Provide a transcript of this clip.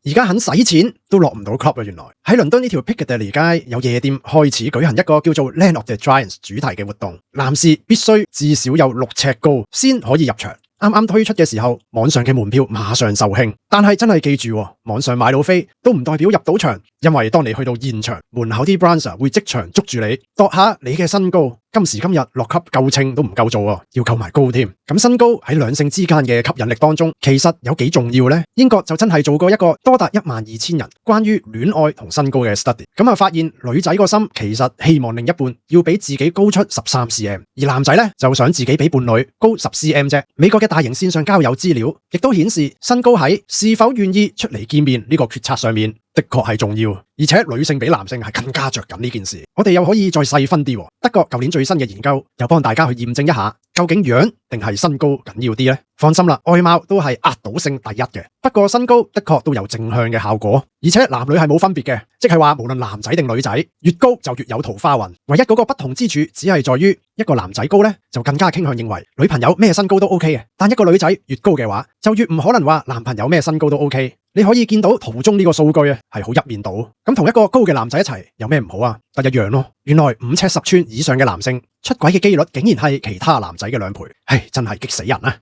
而家肯使錢都落唔到 club 啊！原來喺倫敦呢條 Piccadilly 街有夜店開始舉行一個叫做 Land of the Giants 主題嘅活動，男士必須至少有6尺高先可以入場。啱啱推出嘅時候，網上嘅門票馬上售罄，但係真係記住，網上買到飛都唔代表入到場，因為當你去到現場，門口啲 bouncer 會即場捉住你，度下你嘅身高。今時今日落級夠稱都唔夠做喎，要夠埋高添。咁身高喺兩性之間嘅吸引力當中，其實有幾重要呢？英國就真係做過一個多達12000人關於戀愛同身高嘅 study， 咁啊發現女仔個心其實希望另一半要比自己高出13 cm， 而男仔呢就想自己比伴侶高10 cm 啫。美國嘅大型線上交友資料亦都顯示，身高喺是否願意出嚟見面呢個決策上面的確係重要，而且女性比男性係更加着緊呢件事。我哋又可以再細分啲，德國舊年最新嘅研究又幫大家去驗證一下，究竟樣定係身高緊要啲呢？放心啦，外貌都係壓倒性第一嘅，不過身高的確都有正向嘅效果，而且男女係冇分別嘅，即係話無論男仔定女仔，越高就越有桃花運。唯一嗰個不同之處只係在於，一個男仔高呢，就更加傾向認為女朋友咩身高都 OK 嘅，但一個女仔越高嘅話，就越唔可能話男朋友咩身高都 OK。你可以見到圖中呢個數據啊，係好一面倒。咁同一個高嘅男仔一齊有咩唔好啊？得一樣咯。原來5尺10寸以上嘅男性出軌嘅機率竟然係其他男仔嘅2倍，唉，真係激死人啊！